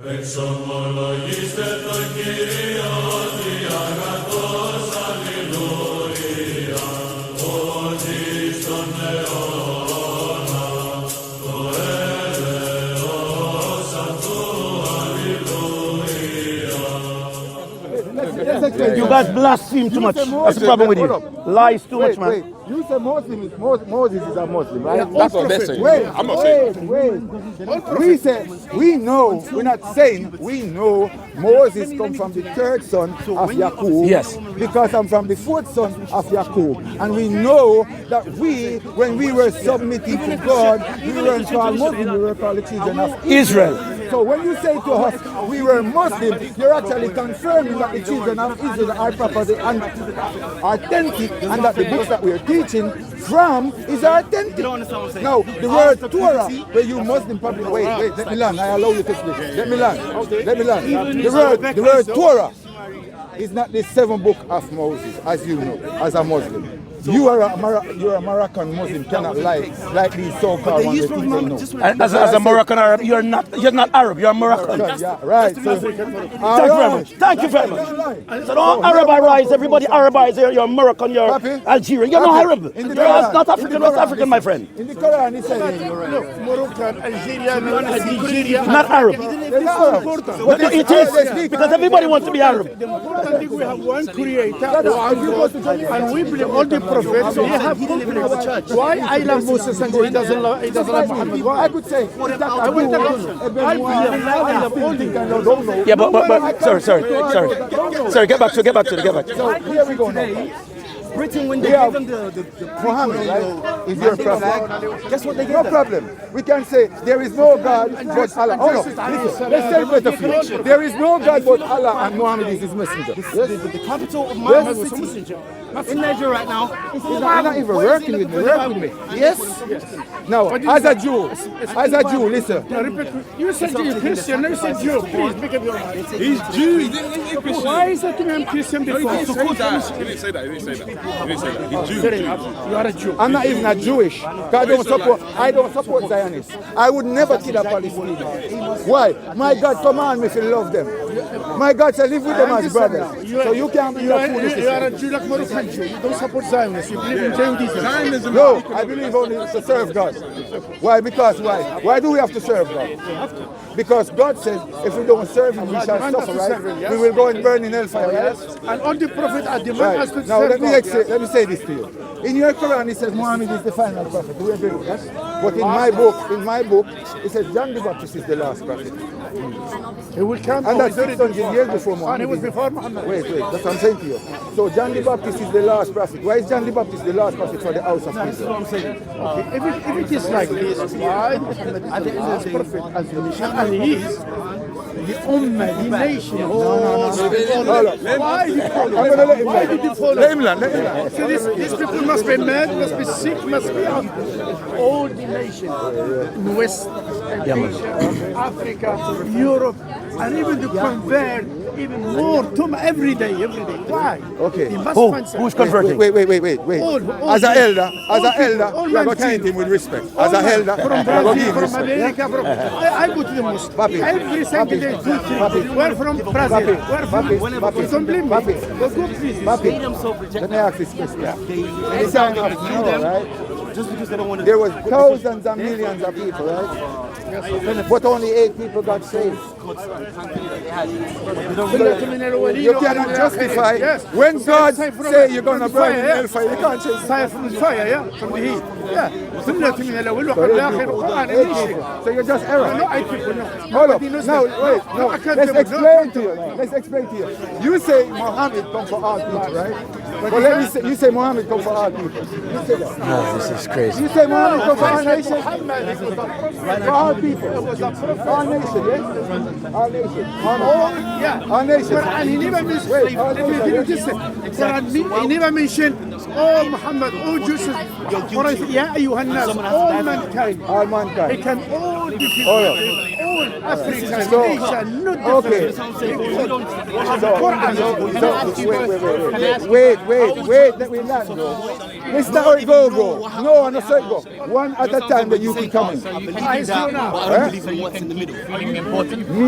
You guys blaspheme too much. That's the problem with you. Lies too much, man. Wait. You say Moses is a Muslim, right? That's what they're saying. I'm not saying. We say, we know, we're not saying, we know Moses come from the third son of Yaqub. Yes. Because I'm from the fourth son of Yaqub. And we know that when we were submitting to God, we weren't called Muslims, we were called the children of Israel. So when you say to us, we were Muslim, you're actually confirming that the children of Israel are properly and authentic, and that the books that we're teaching from is authentic. Now, the word Torah, where you Muslim probably, wait, let me learn, I allow you to speak. Let me learn. The word Torah is not the seventh book of Moses, as you know, as a Muslim. You're a Moroccan Muslim, cannot lie like these so-called ones that people know. As a Moroccan Arab, you're not Arab, you're Moroccan. Yeah, right. So, Thank you very much. So don't Arabize, everybody Arabize here, you're Moroccan, you're Algerian, you're not Arab. You're not African, West African, my friend. In the Quran, it says, Moroccan, Algerian, Nigeria. Not Arab. But it is, because everybody wants to be Arab. The important thing, we have one creator, and we believe all the prophets, they have company our church. Why I love Moses and he doesn't love Muhammad? Why? I could say, I believe I love all the Yeah, but sorry, get back to it. So here we go now. Britain, when they gave them the Muhammad, right? Is your prophet. Guess what they gave? No problem. We can say there is no God but Allah. Hold on. Let's say better for you. There is no God but Allah, and Muhammad is his messenger. The capital of Muhammad was city. In Nigeria right now. You're not even working with me. Yes? Now, as a Jew, listen. You said you're Christian, you said Jew. Please make up your mind. He's Jew. Why is that I'm Christian before? He didn't say that. He's Jew. You are a Jew. I'm not even a Jewish. I don't support Zionists. I would never kill a Palestinian. Why? My God command me to love them. My God said live with them as brothers. So you can't be a foolish. You are a Jew like Moroccan Jew. You don't support Zionists. You believe in Judaism. No, I believe only to serve God. Why? Because why? Why do we have to serve God? Because God says if we don't serve Him, we shall suffer, right? We will go and burn in hellfire, yes? And all the prophets are demanding us to now serve God. let me say this to you. In your Quran it says Muhammad is the final prophet. Do you agree with that? But in my book, it says John the Baptist is the last prophet. He will come. And that's 600 years before Muhammad. And he was before Muhammad. Wait, that's what I'm saying to you. So John the Baptist is the last prophet. Why is John the Baptist the last prophet for the house of Israel? I'm saying. Okay, if it is like this, why Muhammad is the last prophet as the mission, and he is the Ummah, the nation. No. Why did you follow? Let him learn. So these people must be mad, must be sick, must be all the nations in West Asia, Africa, Europe, and even to convert even more to every day. Why? Okay. He must find something. Who's converting? Wait. All As an elder, all we are going to treat him with respect. As an elder, we are going to give him from respect. America, I go to the mosque. Papi. Every single day, 2, 3. We're from Brazil. We're from Papi. Don't blame me. Papi. Go please. Papi, let me ask this question. Any time of Noah, right? just because they don't want to. There was thousands and millions of people, right? But only 8 people got saved. You cannot justify when God say you're going to burn in hellfire. You can't say fire from the fire, yeah, from the heat. Yeah. So you're just error. No, 8 people, no. Hold up. Now, wait. No. Let's explain to you. Let's explain to you. You say Muhammad come for all people, right? But let me say, you say Muhammad come for all people. You say that. No, this is crazy. You say Muhammad come for all nations? For all people. All nations, yes? All nations. All nations. And he never mentioned, he never mentioned, oh Muhammad, oh Jesus, Ya ayyuhan nas, all mankind. All mankind. He can all be people. All African So, nation, not okay. Wait, let me land, bro. It's not how it go, bro. No, I'm not saying go. One at a time that you can come in. I see you now. Me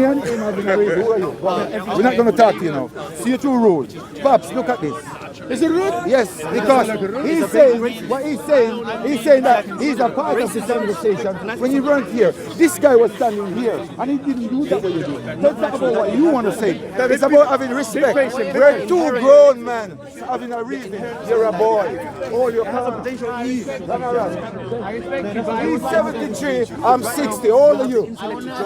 and him have been a reason. Who are you? We're not going to talk to you now. See you through road. Pops, look at this. Is it rude? Yes, because he's saying what he's saying that he's a part of this conversation. When he ran here, this guy was standing here and he didn't do that what you do. That's not about what you want to say. It's about having respect. We're two grown men having a reason. You're a boy. All your potential. He's 73, I'm 60, all of you.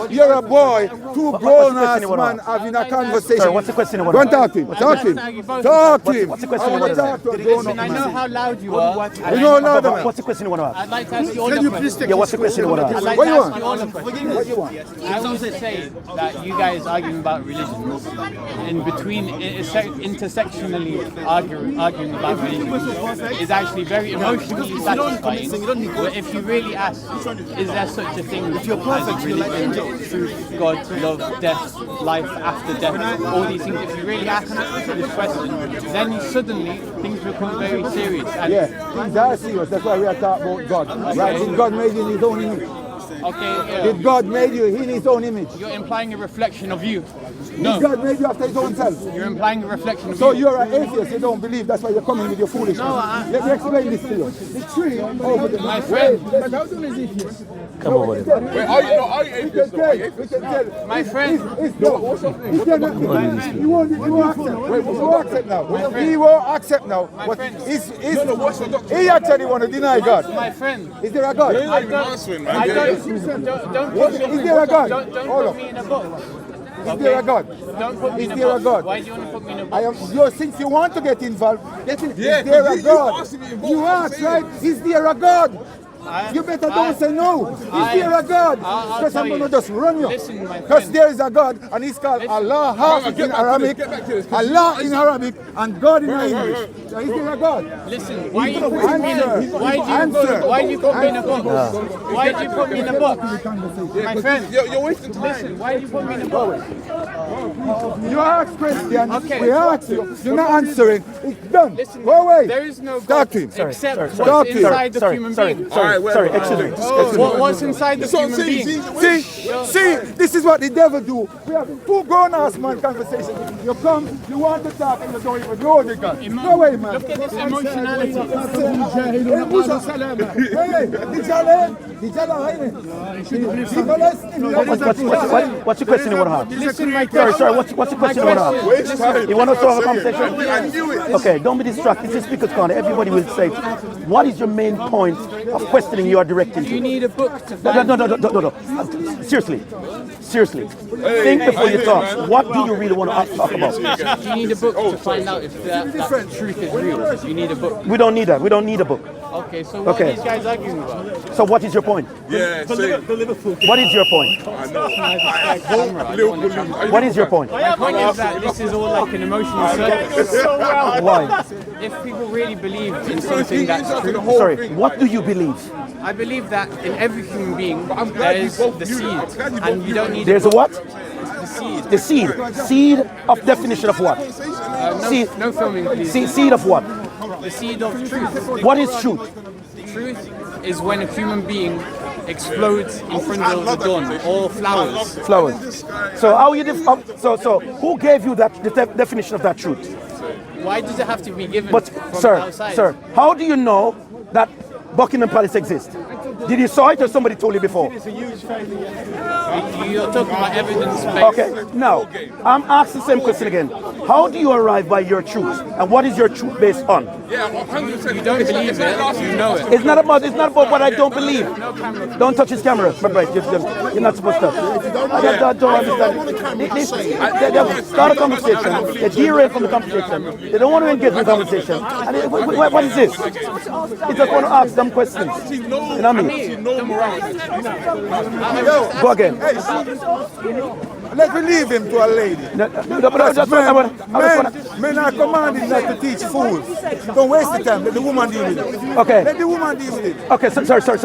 You're a boy, two grown ass men having a conversation. Sir, what's the question? Go and talk to him. Talk to him. Talk to him. What's the question? Listen, I know how loud you are. You know now, man. What's the question you want to ask? I'd like to ask you all the questions. Yeah, what's the question you want to I'd ask? like What to you ask want? you all the questions. What you want? I want to say that you guys arguing about religions in between intersectionally arguing about religions is actually very emotionally satisfying. But if you really ask, is there such a thing as religion, truth, God, love, death, life after death, all these things? If you really ask this question, then suddenly things become very serious. And Yeah, things are serious. That's why we are talking about God. Right? Did God made you in his own image? okay, Did God made you in his own image? you're implying a reflection of you. Did God made you after his own self? You're implying a reflection of So you. you're an atheist, you don't believe, that's why you're coming with your foolishness. Let me explain this to you. The tree over the My friend. But how do is atheist? Come over there. Wait, are you atheist? We can tell. My friend. You won't accept. Wait, you won't accept now. He won't accept now. What friend. he actually want to deny God. My friend. Is there a God? You're not even answering, man. I don't put me, Is there a God? don't Hold put on. me in a box. Is there a God? Don't put me Is in a there a box. God? Why do you want to put me in a box? Since you want to get involved, get in. Yeah, Is there a you God? asked me involved, You I'm asked, saying. right? Is there a God? You better don't say no. Is there a God? I'll Because tell I'm going to you. just run you. Listen, my Because friend. there is a God and he's called Allah in get back to Arabic. this, get back to this. Allah in Arabic and God in English. So is there a God? Listen, why do you put me in a box? Why do you put me in a box? Why do you put me in a box? My friend. You're wasting time. Listen, why do you put me in a box? You ask questions. Okay. We ask you. You're not answering. It's done. Listen, Go away. there is no Talk God to him. except Talk what's to him. inside the human being. Sorry, excuse me. What's inside the human being? See, this is what the devil do. We have two grown-ass man conversation. You come, you want to talk, and you don't even know the God. Go away, man. Look at this emotionality. What's your question you want to ask? Listen, my Sorry, what's the question you want to ask? Waste time. You want us to have a I conversation? knew it. Okay, don't be distracted. This is Speaker's Corner. Everybody will say, what is your main point of questioning you are directing You to? need a book to No. find. Seriously. Think before you talk. What do you really want to talk about? You need a book to find out if that truth is real. You need a book. We don't need that. We don't need a book. Okay, so what Okay. are these guys arguing about? So what is your point? Yeah, say it. What is your point? I know. Liverpool. What is your point? My point is that this is all like an emotional circus. Why? If people really believe in something that's true, Sorry, what do you believe? I believe that in every human being there is the seed, and you don't need There's a what? the seed. The seed. Seed of definition of what? Seed. No filming, please. Seed of what? The seed of truth. What is truth? Truth is when a human being explodes in front of the dawn, or flowers. Flowers. So how you so who gave you that the definition of that truth? Why does it have to be given But from outside? sir, how do you know that Buckingham Palace exists? Did you saw it or somebody told you before? You're talking about evidence-based. Okay, now I'm asking the same question again. How do you arrive by your truth, and what is your truth based on? Yeah, 100%. You don't believe it, you know it. It's not about what I don't believe. Don't touch his camera, my brother. You're not supposed to. I don't understand. They start a conversation. They derail from the conversation. They don't want to engage in the conversation. And what is this? It's just want to ask them questions. You know what I mean? Go again. Let me leave him to a lady. No, but I just wanna- Men are commanded not to teach fools. Don't waste the time. Let the woman deal with it. Okay. Let the woman deal with it. Okay, sorry. Let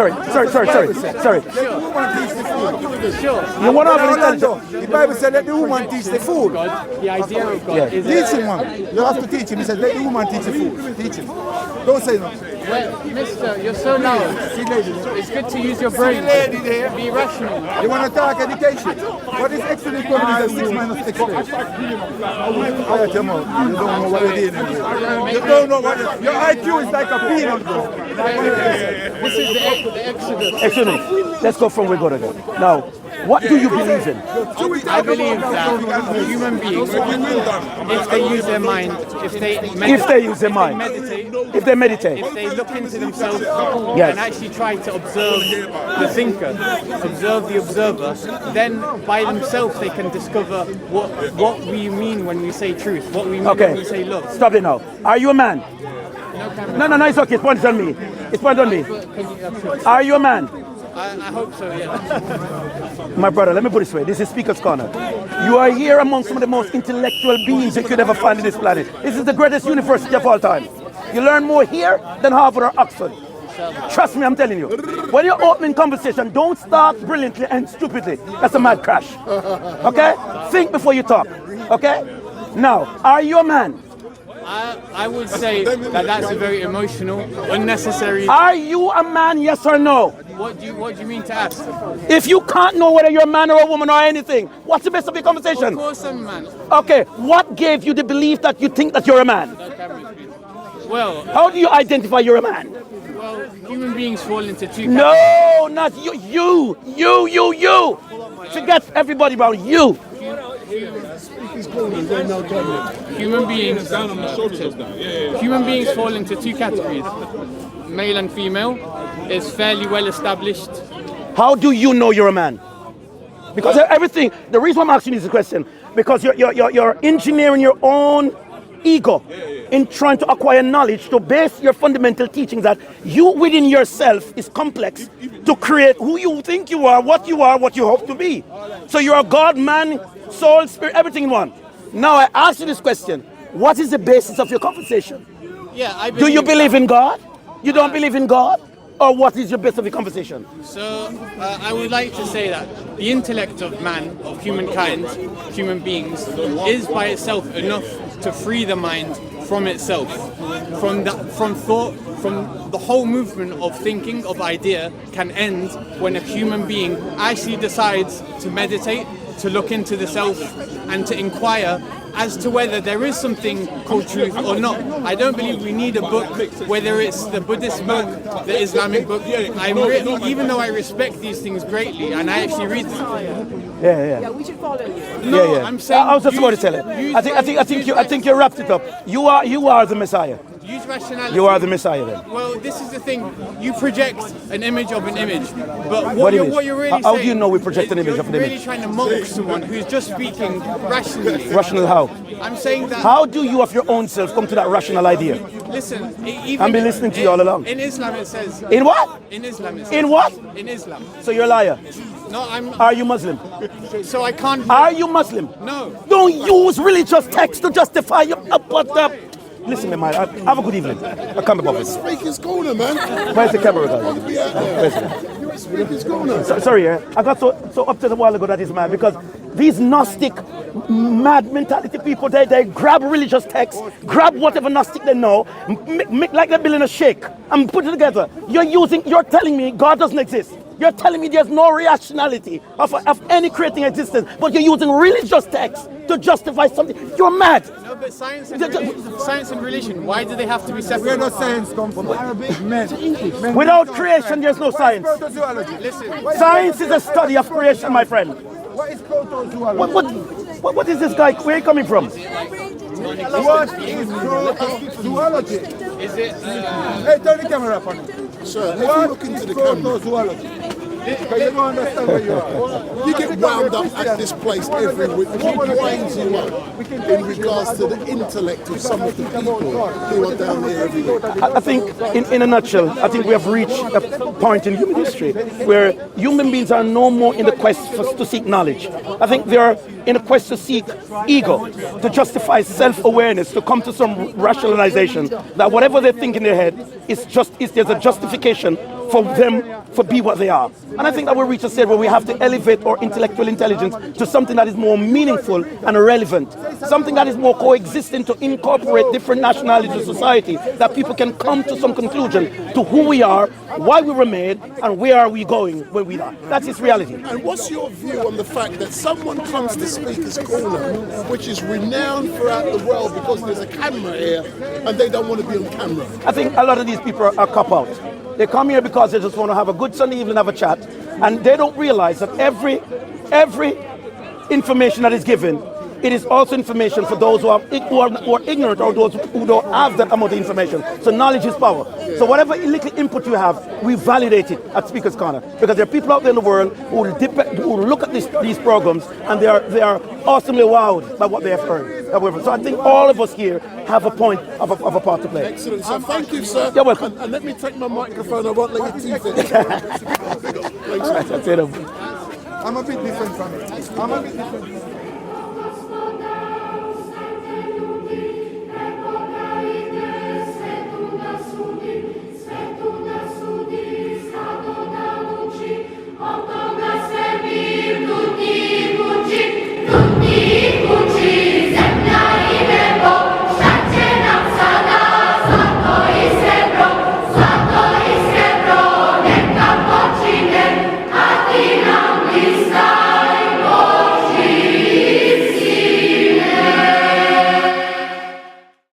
the woman teach the fool. Sure. You want to have an Orlando, intelligent... the Bible said let the woman teach the fool. The idea of God is Teach him, man. You have to teach him. He said let the woman teach the fool. Teach him. Don't say nothing. well, mister, you're so loud. It's good to use your brain. lady there. Be rational. You want to talk education? What is X to the equal to 6 minus X squared? Quiet your mouth. You don't know what you're doing. You don't know what your IQ is like a peanut. This is the Exodus. Excuse me. Let's go from where we go to go. Now, what do you believe in? I believe that human beings, if they use their mind, if they use their mind. If they meditate. if they look into themselves Yes. and actually try to observe the thinker, observe the observer, then by themselves they can discover what we mean when we say truth, what we mean when Okay. we say love. Stop it now. Are you a man? No, it's okay. It's pointed on me. It's pointed on me. Are you a man? I hope so, yeah. My brother, let me put it this way. This is Speaker's Corner. You are here among some of the most intellectual beings you could ever find in this planet. This is the greatest university of all time. You learn more here than Harvard or Oxford. Trust me, I'm telling you. When you're opening conversation, don't start brilliantly and stupidly. That's a mad crash. Okay? Think before you talk. Okay? Now, are you a man? I would say that that's a very emotional, unnecessary. Are you a man, yes or no? What do you mean to ask? If you can't know whether you're a man or a woman or anything, what's the best of the Of conversation? course I'm a man. Okay, what gave you the belief that you think that you're a man? Well, How do you identify you're a man? human beings fall into two No, not you. You. Forget everybody about you. Human beings fall into two categories. Male and female is fairly well established. How do you know you're a man? Because everything, the reason why I'm asking you this question, because you're engineering your own ego in trying to acquire knowledge to base your fundamental teachings that you within yourself is complex to create who you think you are, what you hope to be. So you're a God, man, soul, spirit, everything in one. Now I ask you this question. What is the basis of your conversation? Yeah, I Do you believe in God? You don't believe in God? Or what is your basis of your conversation? So I would like to say that the intellect of man, of humankind, human beings, is by itself enough to free the mind from itself, from thought, from the whole movement of thinking, of idea, can end when a human being actually decides to meditate, to look into the self, and to inquire as to whether there is something called truth or not. I don't believe we need a book, whether it's the Buddhist book, the Islamic book. Even though I respect these things greatly, and I actually read them. Yeah. We should follow you. No, Yeah. I'm saying. I was just about to tell it. I think you wrapped it up. You are the Messiah. Use rationality. You are the Messiah then. Well, this is the thing. You project an image of an image, but What what image? you're really How do saying you know we project an is image of an you're image? really trying to mock someone who's just speaking rationally. Rational how? I'm saying that. How do you of your own self come to that rational idea? Listen, even I've been listening to you all along. In Islam, it says. In what? In Islam, it says. In what? In Islam. So you're a liar. No, I'm. Are you Muslim? So I can't. Are you Muslim? No. Don't use religious text to justify your Listen, man, have a good evening. I'll come back. Speaker's Corner, man. Where's the camera guy? Where's it? You're at Speaker's Corner. Sorry, I got so upset a while ago that is mad because these Gnostic mad mentality people, they grab religious texts, grab whatever Gnostic they know, make like they're building a shake and put it together. You're telling me God doesn't exist. You're telling me there's no rationality of any creating existence, but you're using religious texts to justify something. You're mad. No, but science and religion, why do they have to be separate? Where does science come from? Arabic men. Without creation, there's no science. Protozoology. Listen, Science is a study of creation, my friend. What is protozoology? What is this guy? Where are you coming from? What is protozoology? is it? Hey, turn the camera up on him. Sir, if you What look into is the camera. protozoology? Because you don't understand where you are. You get wound up at this place every week. What winds you up in regards to the intellect of some of the people who are down here every week? I think, in a nutshell, I think we have reached a point in human history where human beings are no more in the quest to seek knowledge. I think they are in a quest to seek ego, to justify self-awareness, to come to some rationalization that whatever they think in their head there's a justification for them for be what they are. And I think that we'll reach a stage where we have to elevate our intellectual intelligence to something that is more meaningful and relevant, something that is more coexistent to incorporate different nationalities of society, that people can come to some conclusion to who we are, why we were made, and where are we going when we die. That's its reality. And what's your view on the fact that someone comes to Speaker's Corner, which is renowned throughout the world because there's a camera here, and they don't want to be on camera? I think a lot of these people are cop-out. They come here because they just want to have a good Sunday evening, have a chat, and they don't realize that every information that is given, it is also information for those who are ignorant or those who don't have that amount of information. So knowledge is power. So whatever little input you have, we validate it at Speaker's Corner, because there are people out there in the world who will look at these programs and they are awesomely wowed by what they have heard. So I think all of us here have a point of a part to play. Excellent, sir. Thank you, sir. You're welcome. And let me take my microphone. I won't let you teeth it. That's it. I'm a bit different from it.